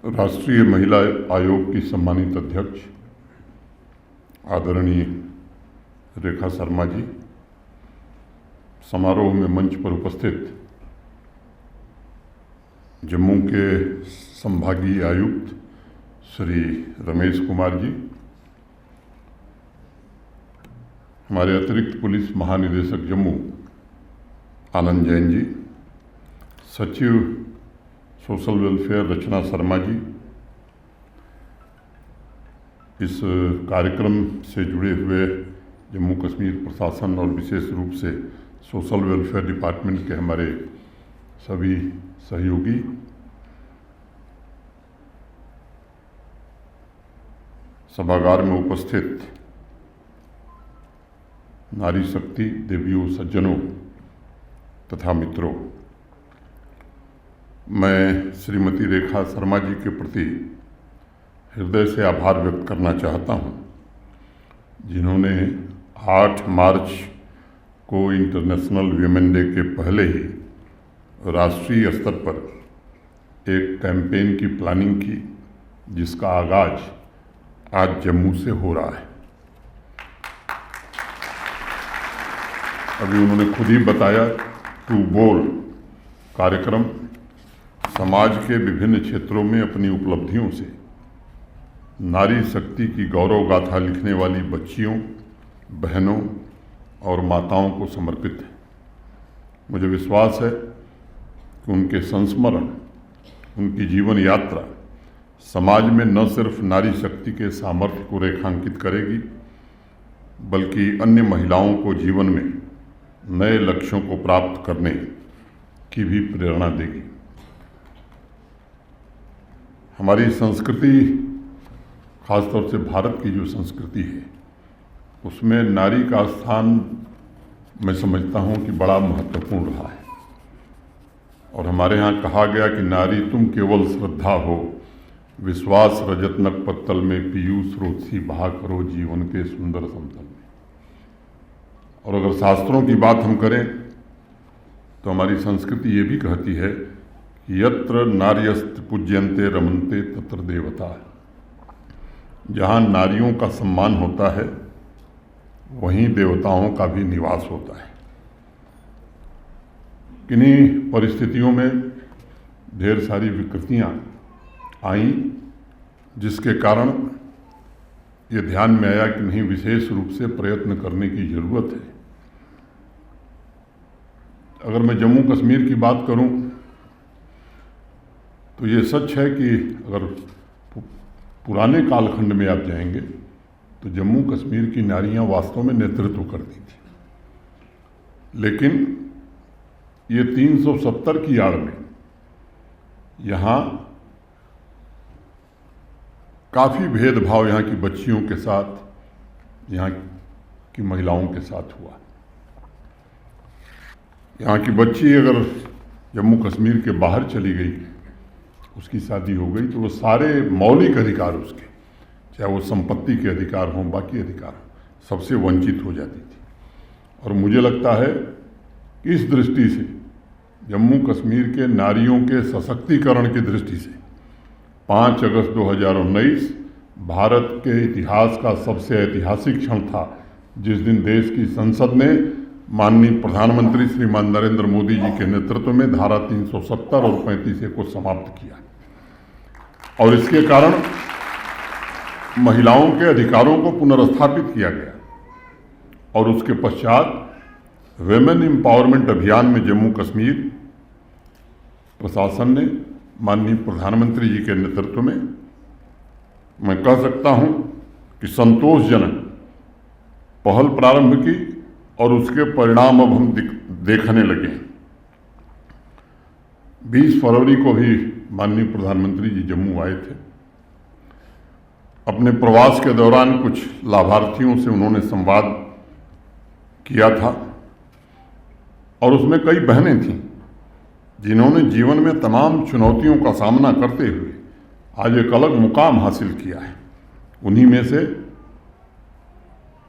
राष्ट्रीय महिला आयोग की सम्मानित अध्यक्ष आदरणीय रेखा शर्मा जी, समारोह में मंच पर उपस्थित जम्मू के संभागीय आयुक्त श्री रमेश कुमार जी, हमारे अतिरिक्त पुलिस महानिदेशक जम्मू आनंद जैन जी, सचिव सोशल वेलफेयर रचना शर्मा जी, इस कार्यक्रम से जुड़े हुए जम्मू कश्मीर प्रशासन और विशेष रूप से सोशल वेलफेयर डिपार्टमेंट के हमारे सभी सहयोगी, सभागार में उपस्थित नारी शक्ति देवियों, सज्जनों तथा मित्रों, मैं श्रीमती रेखा शर्मा जी के प्रति हृदय से आभार व्यक्त करना चाहता हूं, जिन्होंने 8 मार्च को इंटरनेशनल वीमेन डे के पहले ही राष्ट्रीय स्तर पर एक कैंपेन की प्लानिंग की, जिसका आगाज आज जम्मू से हो रहा है। अभी उन्होंने खुद ही बताया, टू बोल कार्यक्रम समाज के विभिन्न क्षेत्रों में अपनी उपलब्धियों से नारी शक्ति की गौरव गाथा लिखने वाली बच्चियों, बहनों और माताओं को समर्पित है। मुझे विश्वास है कि उनके संस्मरण, उनकी जीवन यात्रा समाज में न सिर्फ नारी शक्ति के सामर्थ्य को रेखांकित करेगी, बल्कि अन्य महिलाओं को जीवन में नए लक्ष्यों को प्राप्त करने की भी प्रेरणा देगी। हमारी संस्कृति, खासतौर से भारत की जो संस्कृति है, उसमें नारी का स्थान मैं समझता हूँ कि बड़ा महत्वपूर्ण रहा है। और हमारे यहाँ कहा गया कि नारी तुम केवल श्रद्धा हो, विश्वास रजत नक पत्तल में, पीयूष स्रोत सी बहा करो जीवन के सुंदर समतल में। और अगर शास्त्रों की बात हम करें तो हमारी संस्कृति ये भी कहती है कि यत्र नार्यस्त पूज्यन्ते रमन्ते तत्र देवता। जहाँ नारियों का सम्मान होता है, वहीं देवताओं का भी निवास होता है। किन्हीं परिस्थितियों में ढेर सारी विकृतियाँ आईं, जिसके कारण ये ध्यान में आया कि नहीं, विशेष रूप से प्रयत्न करने की ज़रूरत है। अगर मैं जम्मू कश्मीर की बात करूं तो ये सच है कि अगर पुराने कालखंड में आप जाएंगे तो जम्मू कश्मीर की नारियां वास्तव में नेतृत्व करती थी, लेकिन ये 370 की आड़ में यहाँ काफ़ी भेदभाव यहाँ की बच्चियों के साथ, यहाँ की महिलाओं के साथ हुआ। यहाँ की बच्ची अगर जम्मू कश्मीर के बाहर चली गई, उसकी शादी हो गई, तो वो सारे मौलिक अधिकार उसके, चाहे वो संपत्ति के अधिकार हों, बाकी अधिकार हों, सबसे वंचित हो जाती थी। और मुझे लगता है कि इस दृष्टि से जम्मू कश्मीर के नारियों के सशक्तिकरण की दृष्टि से 5 अगस्त 2019 भारत के इतिहास का सबसे ऐतिहासिक क्षण था, जिस दिन देश की संसद ने माननीय प्रधानमंत्री श्रीमान नरेंद्र मोदी जी के नेतृत्व में धारा 370 और 35A को समाप्त किया। और इसके कारण महिलाओं के अधिकारों को पुनर्स्थापित किया गया। और उसके पश्चात वेमेन एम्पावरमेंट अभियान में जम्मू कश्मीर प्रशासन ने माननीय प्रधानमंत्री जी के नेतृत्व में, मैं कह सकता हूं कि संतोषजनक पहल प्रारंभ की, और उसके परिणाम अब हम देखने लगे। 20 फरवरी को भी माननीय प्रधानमंत्री जी जम्मू आए थे। अपने प्रवास के दौरान कुछ लाभार्थियों से उन्होंने संवाद किया था, और उसमें कई बहनें थीं जिन्होंने जीवन में तमाम चुनौतियों का सामना करते हुए आज एक अलग मुकाम हासिल किया है। उन्हीं में से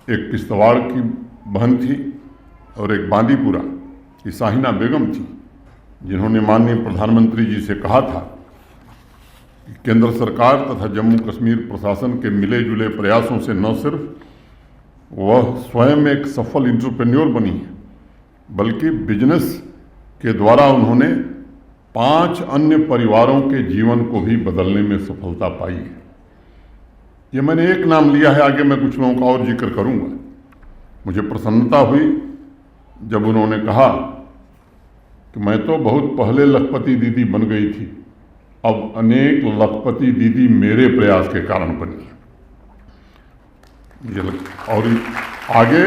एक किश्तवाड़ की बहन थी और एक बांदीपुरा की साहिना बेगम थी, जिन्होंने माननीय प्रधानमंत्री जी से कहा था कि केंद्र सरकार तथा जम्मू कश्मीर प्रशासन के मिले जुले प्रयासों से न सिर्फ वह स्वयं एक सफल एंटरप्रेन्योर बनी है, बल्कि बिजनेस के द्वारा उन्होंने 5 अन्य परिवारों के जीवन को भी बदलने में सफलता पाई है। ये मैंने एक नाम लिया है, आगे मैं कुछ लोगों का और जिक्र करूंगा। मुझे प्रसन्नता हुई जब उन्होंने कहा कि मैं तो बहुत पहले लखपति दीदी बन गई थी, अब अनेक लखपति दीदी मेरे प्रयास के कारण बनी है। और आगे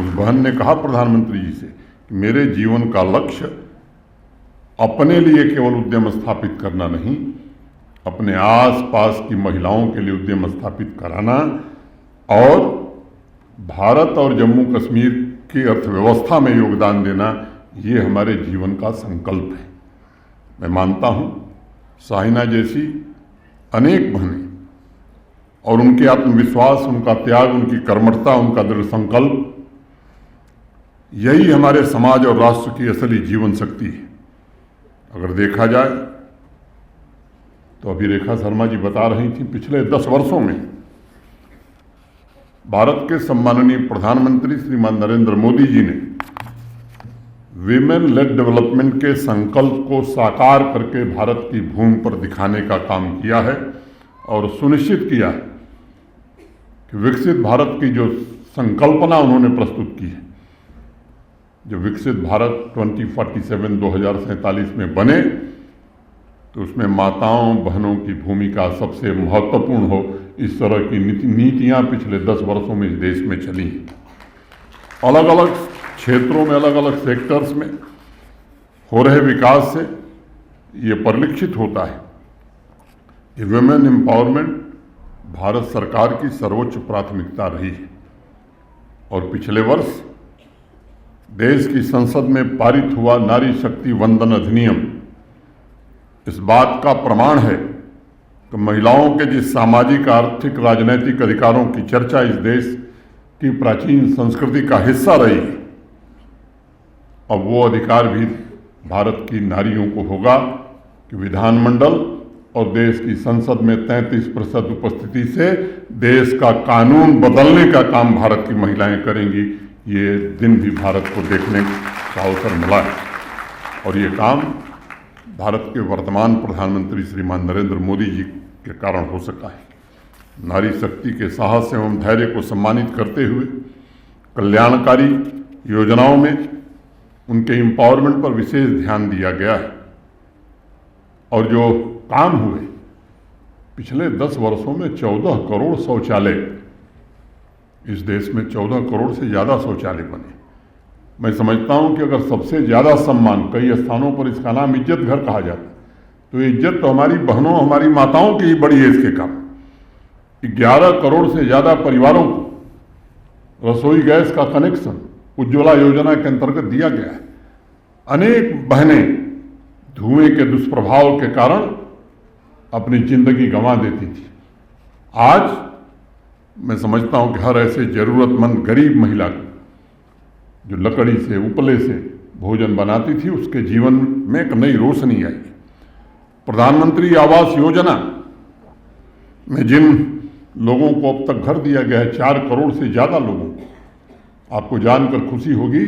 उस बहन ने कहा प्रधानमंत्री जी से कि मेरे जीवन का लक्ष्य अपने लिए केवल उद्यम स्थापित करना नहीं, अपने आसपास की महिलाओं के लिए उद्यम स्थापित कराना और भारत और जम्मू कश्मीर की अर्थव्यवस्था में योगदान देना, ये हमारे जीवन का संकल्प है। मैं मानता हूँ साहिना जैसी अनेक बहनें और उनके आत्मविश्वास, उनका त्याग, उनकी कर्मठता, उनका दृढ़ संकल्प, यही हमारे समाज और राष्ट्र की असली जीवन शक्ति है। अगर देखा जाए तो अभी रेखा शर्मा जी बता रही थी, पिछले 10 वर्षों में भारत के सम्माननीय प्रधानमंत्री श्रीमान नरेंद्र मोदी जी ने विमेन लेड डेवलपमेंट के संकल्प को साकार करके भारत की भूमि पर दिखाने का काम किया है और सुनिश्चित किया है कि विकसित भारत की जो संकल्पना उन्होंने प्रस्तुत की है, जो विकसित भारत 2047 2047 में बने, तो उसमें माताओं बहनों की भूमिका सबसे महत्वपूर्ण हो। इस तरह की नीतियां पिछले 10 वर्षों में इस देश में चली हैं। अलग अलग क्षेत्रों में, अलग अलग सेक्टर्स में हो रहे विकास से ये परिलक्षित होता है कि वुमेन एम्पावरमेंट भारत सरकार की सर्वोच्च प्राथमिकता रही है। और पिछले वर्ष देश की संसद में पारित हुआ नारी शक्ति वंदन अधिनियम इस बात का प्रमाण है कि महिलाओं के जिस सामाजिक, आर्थिक, राजनैतिक अधिकारों की चर्चा इस देश की प्राचीन संस्कृति का हिस्सा रही है, अब वो अधिकार भी भारत की नारियों को होगा कि विधानमंडल और देश की संसद में 33% उपस्थिति से देश का कानून बदलने का काम भारत की महिलाएं करेंगी। ये दिन भी भारत को देखने का अवसर मिला है और ये काम भारत के वर्तमान प्रधानमंत्री श्रीमान नरेंद्र मोदी जी के कारण हो सका है। नारी शक्ति के साहस एवं धैर्य को सम्मानित करते हुए कल्याणकारी योजनाओं में उनके एम्पावरमेंट पर विशेष ध्यान दिया गया है और जो काम हुए पिछले 10 वर्षों में 14 करोड़ शौचालय, इस देश में 14 करोड़ से ज़्यादा शौचालय बने। मैं समझता हूं कि अगर सबसे ज़्यादा सम्मान, कई स्थानों पर इसका नाम इज्जत घर कहा जाता है, तो इज्जत तो हमारी बहनों, हमारी माताओं की ही बड़ी है इसके काम। 11 करोड़ से ज़्यादा परिवारों को रसोई गैस का कनेक्शन उज्ज्वला योजना के अंतर्गत दिया गया है। अनेक बहनें धुएं के दुष्प्रभाव के कारण अपनी जिंदगी गंवा देती थी। आज मैं समझता हूं कि हर ऐसे जरूरतमंद गरीब महिला को जो लकड़ी से, उपले से भोजन बनाती थी, उसके जीवन में एक नई रोशनी आई। प्रधानमंत्री आवास योजना में जिन लोगों को अब तक घर दिया गया है, 4 करोड़ से ज़्यादा लोगों को, आपको जानकर खुशी होगी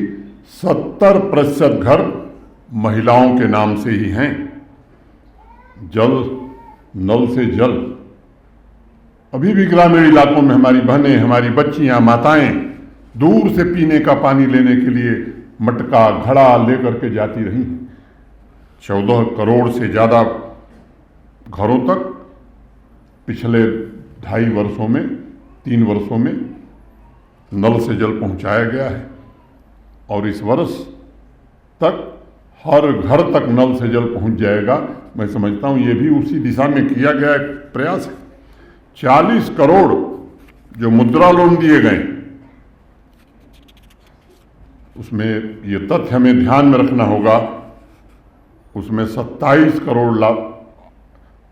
70% घर महिलाओं के नाम से ही हैं। जल, नल से जल, अभी भी ग्रामीण इलाकों में हमारी बहनें, हमारी बच्चियां, माताएं दूर से पीने का पानी लेने के लिए मटका, घड़ा लेकर के जाती रही हैं। 14 करोड़ से ज़्यादा घरों तक पिछले 2.5 वर्षों में, 3 वर्षों में नल से जल पहुंचाया गया है और इस वर्ष तक हर घर तक नल से जल पहुंच जाएगा। मैं समझता हूं ये भी उसी दिशा में किया गया एक प्रयास है। 40 करोड़ जो मुद्रा लोन दिए गए, उसमें ये तथ्य हमें ध्यान में रखना होगा, उसमें 27 करोड़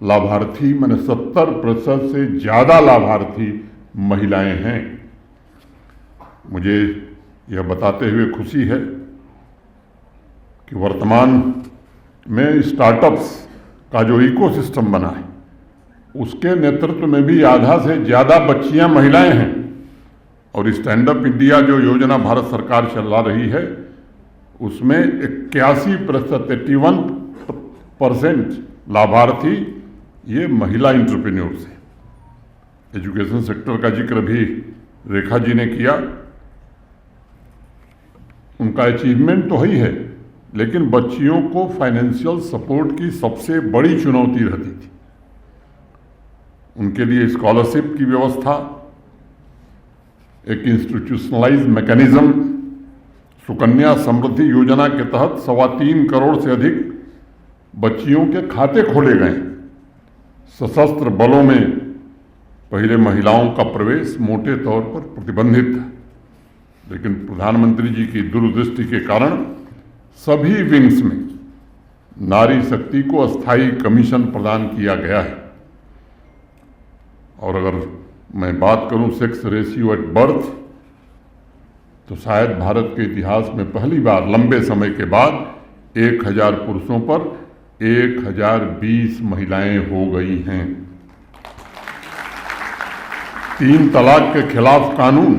लाभार्थी, माने 70% से ज़्यादा लाभार्थी महिलाएं हैं। मुझे यह बताते हुए खुशी है कि वर्तमान में स्टार्टअप्स का जो इकोसिस्टम बना है, उसके नेतृत्व में भी आधा से ज़्यादा बच्चियां महिलाएं हैं। और स्टैंड अप इंडिया जो योजना भारत सरकार चला रही है, उसमें 81%, 81% लाभार्थी ये महिला एंटरप्रेन्योर्स हैं। एजुकेशन सेक्टर का जिक्र भी रेखा जी ने किया। उनका अचीवमेंट तो ही है, लेकिन बच्चियों को फाइनेंशियल सपोर्ट की सबसे बड़ी चुनौती रहती थी। उनके लिए स्कॉलरशिप की व्यवस्था, एक इंस्टीट्यूशनलाइज मैकेनिज्म, सुकन्या समृद्धि योजना के तहत 3.25 करोड़ से अधिक बच्चियों के खाते खोले गए। सशस्त्र बलों में पहले महिलाओं का प्रवेश मोटे तौर पर प्रतिबंधित था, लेकिन प्रधानमंत्री जी की दूरदृष्टि के कारण सभी विंग्स में नारी शक्ति को अस्थायी कमीशन प्रदान किया गया है। और अगर मैं बात करूं सेक्स रेशियो एट बर्थ, तो शायद भारत के इतिहास में पहली बार लंबे समय के बाद 1000 पुरुषों पर 1020 महिलाएं हो गई हैं। 3 तलाक के खिलाफ कानून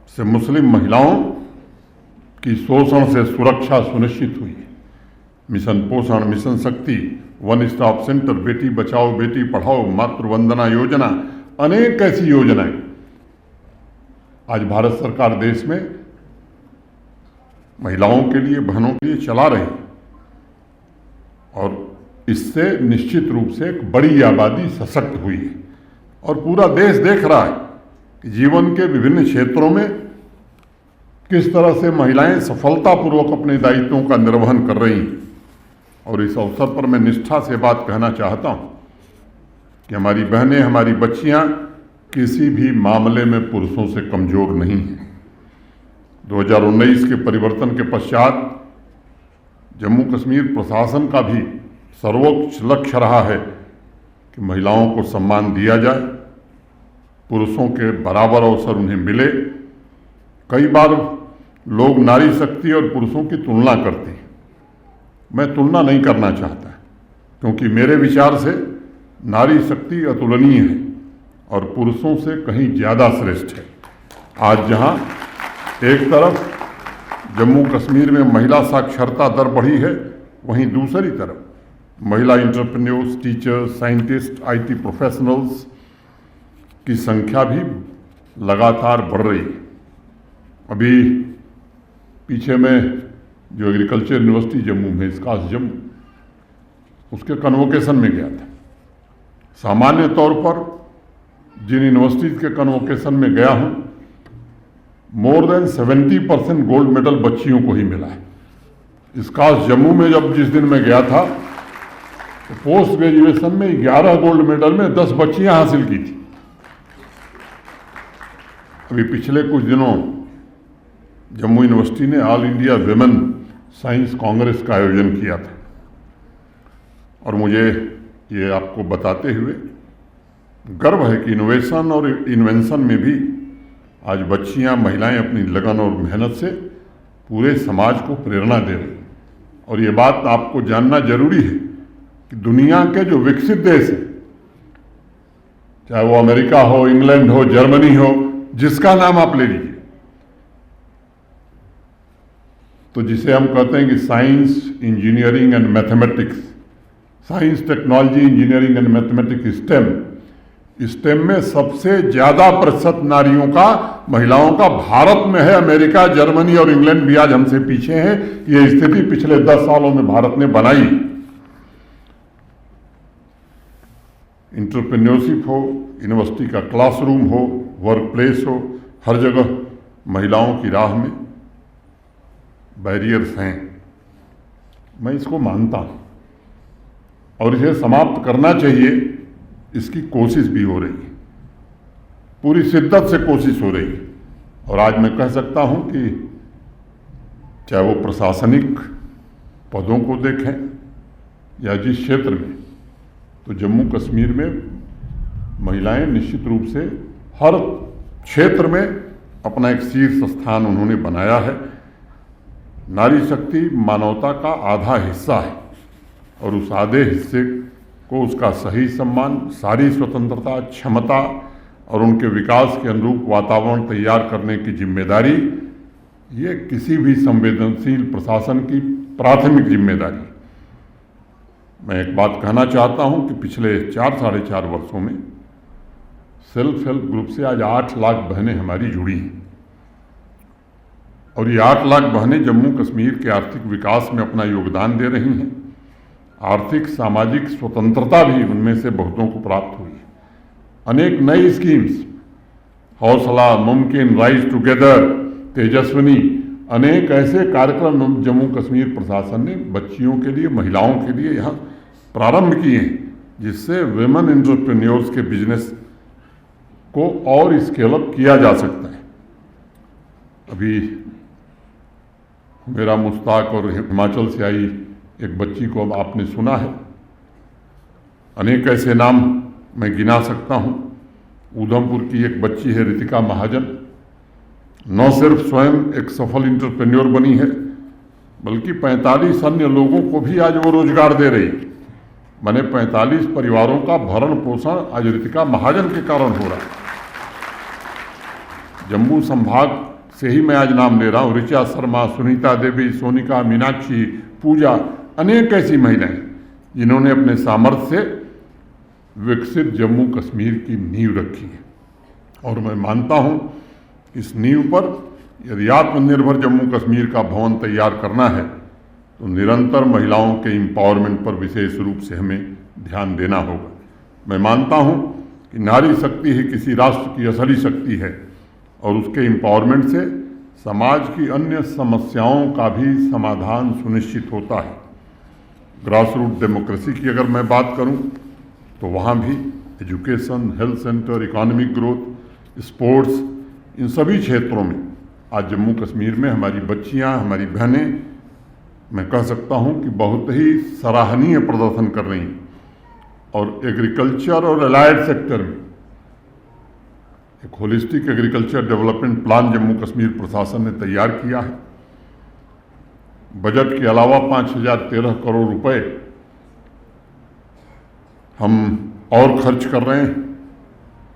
से मुस्लिम महिलाओं की शोषण से सुरक्षा सुनिश्चित हुई है। मिशन पोषण, मिशन शक्ति, one stop centre, Beti Bachao Beti Padhao, मातृ वंदना योजना, अनेक ऐसी योजनाएं आज भारत सरकार देश में महिलाओं के लिए, बहनों के लिए चला रही है। और इससे निश्चित रूप से एक बड़ी आबादी सशक्त हुई है। और पूरा देश देख रहा है कि जीवन के विभिन्न क्षेत्रों में किस तरह से महिलाएं सफलतापूर्वक अपने दायित्वों का निर्वहन कर रही हैं। और इस अवसर पर मैं निष्ठा से बात कहना चाहता हूं कि हमारी बहनें, हमारी बच्चियां किसी भी मामले में पुरुषों से कमजोर नहीं हैं। 2019 के परिवर्तन के पश्चात जम्मू कश्मीर प्रशासन का भी सर्वोच्च लक्ष्य रहा है कि महिलाओं को सम्मान दिया जाए, पुरुषों के बराबर अवसर उन्हें मिले। कई बार लोग नारी शक्ति और पुरुषों की तुलना करते हैं। मैं तुलना नहीं करना चाहता, क्योंकि मेरे विचार से नारी शक्ति अतुलनीय है और पुरुषों से कहीं ज़्यादा श्रेष्ठ है। आज जहां एक तरफ जम्मू कश्मीर में महिला साक्षरता दर बढ़ी है, वहीं दूसरी तरफ महिला entrepreneurs, teachers, scientist, IT professionals की संख्या भी लगातार बढ़ रही है। अभी पीछे में जो एग्रीकल्चर यूनिवर्सिटी जम्मू में, इसकास जम्मू, उसके कन्वोकेशन में गया था। सामान्य तौर पर जिन यूनिवर्सिटीज़ के कन्वोकेशन में गया हूँ, मोर देन 70% गोल्ड मेडल बच्चियों को ही मिला है। इसकास जम्मू में जब जिस दिन मैं गया था, तो पोस्ट ग्रेजुएशन में 11 गोल्ड मेडल में 10 बच्चियां हासिल की थी। अभी पिछले कुछ दिनों जम्मू यूनिवर्सिटी ने all India women science Congress का आयोजन किया था। और मुझे ये आपको बताते हुए गर्व है कि इनोवेशन और इन्वेंशन में भी आज बच्चियां, महिलाएं अपनी लगन और मेहनत से पूरे समाज को प्रेरणा दे रही। और ये बात आपको जानना जरूरी है कि दुनिया के जो विकसित देश हैं, चाहे वो अमेरिका हो, इंग्लैंड हो, जर्मनी हो, जिसका नाम आप ले लीजिए, तो जिसे हम कहते हैं कि science, engineering and mathematics, science, technology, engineering and mathematics, stem में सबसे ज्यादा प्रतिशत नारियों का, महिलाओं का भारत में है। अमेरिका, जर्मनी और इंग्लैंड भी आज हमसे पीछे हैं। ये स्थिति पिछले 10 सालों में भारत ने बनाई। एंटरप्रेन्योरशिप हो, यूनिवर्सिटी का क्लासरूम हो, वर्क प्लेस हो, हर जगह महिलाओं की राह में बैरियर्स हैं। मैं इसको मानता हूं और इसे समाप्त करना चाहिए। इसकी कोशिश भी हो रही है, पूरी शिद्दत से कोशिश हो रही है। और आज मैं कह सकता हूं कि चाहे वो प्रशासनिक पदों को देखें या जिस क्षेत्र में, तो जम्मू कश्मीर में महिलाएं निश्चित रूप से हर क्षेत्र में अपना एक शीर्ष स्थान उन्होंने बनाया है। नारी शक्ति मानवता का आधा हिस्सा है और उस आधे हिस्से को उसका सही सम्मान, सारी स्वतंत्रता, क्षमता और उनके विकास के अनुरूप वातावरण तैयार करने की जिम्मेदारी, ये किसी भी संवेदनशील प्रशासन की प्राथमिक जिम्मेदारी। मैं एक बात कहना चाहता हूं कि पिछले 4-4.5 वर्षों में सेल्फ हेल्प ग्रुप से आज 8 लाख बहनें हमारी जुड़ी हैं और ये 8 लाख बहनें जम्मू कश्मीर के आर्थिक विकास में अपना योगदान दे रही हैं। आर्थिक सामाजिक स्वतंत्रता भी उनमें से बहुतों को प्राप्त हुई है। अनेक नई स्कीम्स, हौसला, मुमकिन, राइज टुगेदर, तेजस्विनी, अनेक ऐसे कार्यक्रम जम्मू कश्मीर प्रशासन ने बच्चियों के लिए, महिलाओं के लिए यहाँ प्रारंभ किए हैं, जिससे विमेन एंटरप्रेन्योर्स के बिजनेस को और स्केल अप किया जा सकता है। अभी मेरा मुश्ताक और हिमाचल से आई एक बच्ची को अब आपने सुना है। अनेक ऐसे नाम मैं गिना सकता हूँ। उधमपुर की एक बच्ची है रितिका महाजन, न सिर्फ स्वयं एक सफल इंटरप्रेन्योर बनी है, बल्कि 45 अन्य लोगों को भी आज वो रोजगार दे रही है। मैंने 45 परिवारों का भरण पोषण आज रितिका महाजन के कारण हो रहा है। जम्मू संभाग से ही मैं आज नाम ले रहा हूँ, ऋचा शर्मा, सुनीता देवी, सोनिका, मीनाक्षी, पूजा, अनेक ऐसी महिलाएं जिन्होंने अपने सामर्थ्य से विकसित जम्मू कश्मीर की नींव रखी है। और मैं मानता हूँ इस नींव पर यदि आत्मनिर्भर जम्मू कश्मीर का भवन तैयार करना है तो निरंतर महिलाओं के एम्पावरमेंट पर विशेष रूप से हमें ध्यान देना होगा। मैं मानता हूँ कि नारी शक्ति ही किसी राष्ट्र की असली शक्ति है और उसके एम्पावरमेंट से समाज की अन्य समस्याओं का भी समाधान सुनिश्चित होता है। ग्रास रूट डेमोक्रेसी की अगर मैं बात करूं तो वहाँ भी education, health centre, economic growth, sports, इन सभी क्षेत्रों में आज जम्मू कश्मीर में हमारी बच्चियाँ, हमारी बहनें, मैं कह सकता हूँ कि बहुत ही सराहनीय प्रदर्शन कर रही हैं। और एग्रीकल्चर और एलाइड सेक्टर में एक holistic agriculture development plan Jammu Kashmir प्रशासन ने तैयार किया है। बजट के अलावा 5013 करोड़ रुपए हम और खर्च कर रहे हैं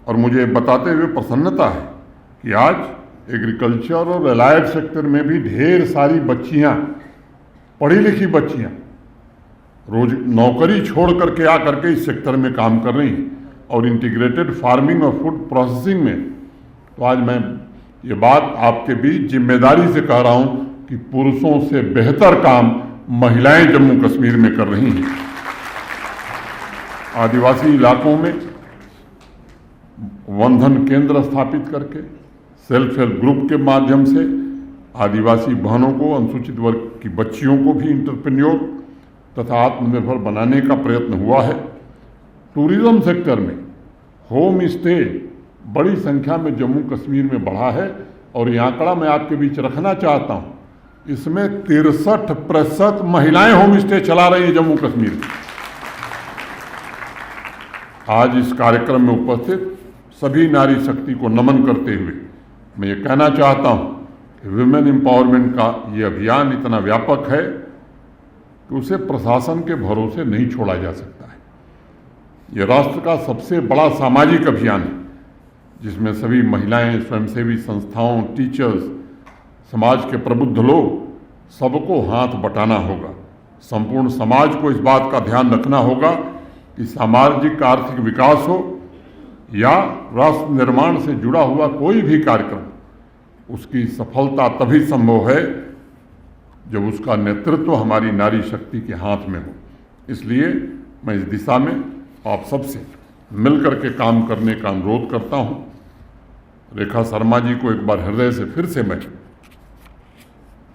और मुझे बताते हुए प्रसन्नता है कि आज एग्रीकल्चर और एलाइड सेक्टर में भी ढेर सारी बच्चियां, पढ़ी लिखी बच्चियां रोज नौकरी छोड़ करके आ करके इस सेक्टर में काम कर रही हैं। और इंटीग्रेटेड फार्मिंग और फूड प्रोसेसिंग में तो आज मैं ये बात आपके बीच जिम्मेदारी से कह रहा हूं कि पुरुषों से बेहतर काम महिलाएं जम्मू कश्मीर में कर रही हैं। आदिवासी इलाकों में वनधन केंद्र स्थापित करके सेल्फ हेल्प ग्रुप के माध्यम से आदिवासी बहनों को, अनुसूचित वर्ग की बच्चियों को भी इंटरप्रेन्योर तथा आत्मनिर्भर बनाने का प्रयत्न हुआ है। टूरिज्म सेक्टर में होम स्टे बड़ी संख्या में जम्मू कश्मीर में बढ़ा है और ये आंकड़ा मैं आपके बीच रखना चाहता हूँ, इसमें 63% महिलाएं होम स्टे चला रही हैं जम्मू कश्मीर में। आज इस कार्यक्रम में उपस्थित सभी नारी शक्ति को नमन करते हुए मैं ये कहना चाहता हूँ कि विमेन एम्पावरमेंट का ये अभियान इतना व्यापक है कि उसे प्रशासन के भरोसे नहीं छोड़ा जा सकता है। ये राष्ट्र का सबसे बड़ा सामाजिक अभियान है जिसमें सभी महिलाएं, स्वयंसेवी संस्थाओं, टीचर्स, समाज के प्रबुद्ध लोग सबको हाथ बटाना होगा। संपूर्ण समाज को इस बात का ध्यान रखना होगा कि सामाजिक आर्थिक विकास हो या राष्ट्र निर्माण से जुड़ा हुआ कोई भी कार्यक्रम, उसकी सफलता तभी संभव है जब उसका नेतृत्व हमारी नारी शक्ति के हाथ में हो। इसलिए मैं इस दिशा में आप सबसे मिलकर के काम करने का अनुरोध करता हूं। रेखा शर्मा जी को एक बार हृदय से फिर से मैं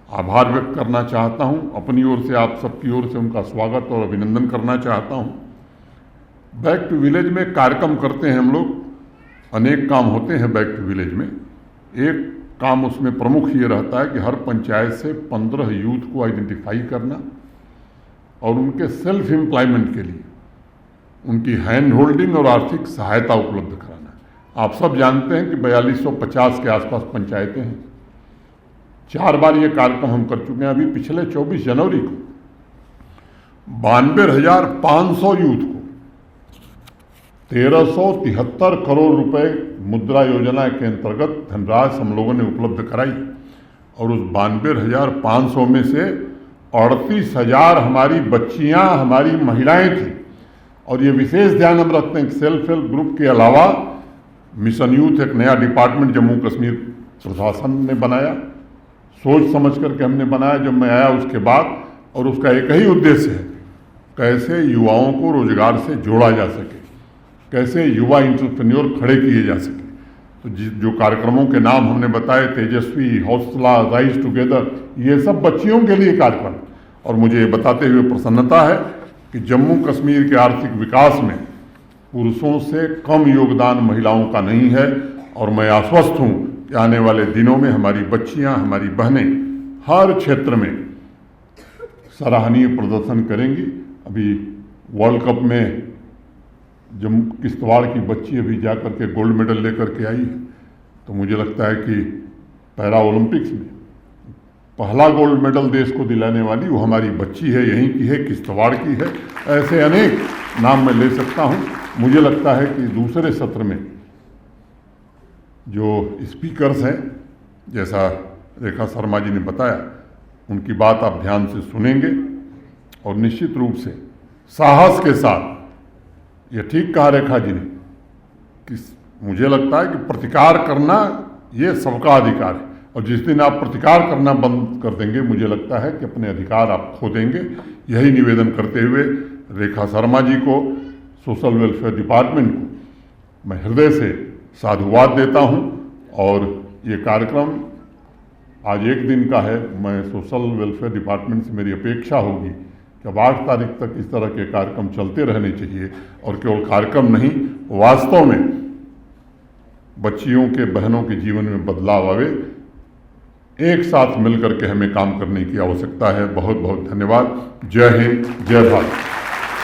आभार व्यक्त करना चाहता हूं। अपनी ओर से, आप सबकी ओर से उनका स्वागत और अभिनंदन करना चाहता हूं। बैक टू विलेज में कार्यक्रम करते हैं हम लोग, अनेक काम होते हैं बैक टू विलेज में। एक काम उसमें प्रमुख ये रहता है कि हर पंचायत से 15 यूथ को आइडेंटिफाई करना और उनके सेल्फ एम्प्लॉयमेंट के लिए उनकी हैंड होल्डिंग और आर्थिक सहायता उपलब्ध कराना। आप सब जानते हैं कि 4250 के आसपास पंचायतें हैं। 4 बार ये कार्यक्रम हम कर चुके हैं। अभी पिछले 24 जनवरी को 92,500 यूथ को 1373 करोड़ रुपए मुद्रा योजना के अंतर्गत धनराशि हम लोगों ने उपलब्ध कराई और उस 92,500 में से 38,000 हमारी बच्चियां, हमारी महिलाएं थी। और ये विशेष ध्यान हम रखते हैं कि सेल्फ हेल्प ग्रुप के अलावा मिशन यूथ एक नया डिपार्टमेंट जम्मू कश्मीर प्रशासन ने बनाया, सोच समझ करके हमने बनाया जब मैं आया उसके बाद, और उसका एक ही उद्देश्य है कैसे युवाओं को रोजगार से जोड़ा जा सके, कैसे युवा एंटरप्रेन्योर खड़े किए जा सके। तो जो कार्यक्रमों के नाम हमने बताए, तेजस्वी, हौसला, राइज टुगेदर, ये सब बच्चियों के लिए कार्यक्रम। और मुझे ये बताते हुए प्रसन्नता है कि जम्मू कश्मीर के आर्थिक विकास में पुरुषों से कम योगदान महिलाओं का नहीं है। और मैं आश्वस्त हूँ कि आने वाले दिनों में हमारी बच्चियाँ, हमारी बहनें हर क्षेत्र में सराहनीय प्रदर्शन करेंगी। अभी वर्ल्ड कप में जम्मू किश्तवाड़ की बच्ची अभी जा कर के गोल्ड मेडल लेकर के आई है, तो मुझे लगता है कि पैरा ओलंपिक्स में पहला गोल्ड मेडल देश को दिलाने वाली वो हमारी बच्ची है, यहीं की है, किश्तवाड़ की है। ऐसे अनेक नाम मैं ले सकता हूँ। मुझे लगता है कि दूसरे सत्र में जो स्पीकर्स हैं, जैसा रेखा शर्मा जी ने बताया, उनकी बात आप ध्यान से सुनेंगे और निश्चित रूप से साहस के साथ, ये ठीक कहा रेखा जी ने कि मुझे लगता है कि प्रतिकार करना ये सबका अधिकार है, और जिस दिन आप प्रतिकार करना बंद कर देंगे, मुझे लगता है कि अपने अधिकार आप खो देंगे। यही निवेदन करते हुए रेखा शर्मा जी को, सोशल वेलफेयर डिपार्टमेंट को मैं हृदय से साधुवाद देता हूं। और ये कार्यक्रम आज एक दिन का है। मैं सोशल वेलफेयर डिपार्टमेंट से मेरी अपेक्षा होगी कि अब 8 तारीख तक इस तरह के कार्यक्रम चलते रहने चाहिए, और केवल कार्यक्रम नहीं, वास्तव में बच्चियों के, बहनों के जीवन में बदलाव आवे। एक साथ मिलकर के हमें काम करने की आवश्यकता है। बहुत बहुत धन्यवाद। जय हिंद, जय भारत।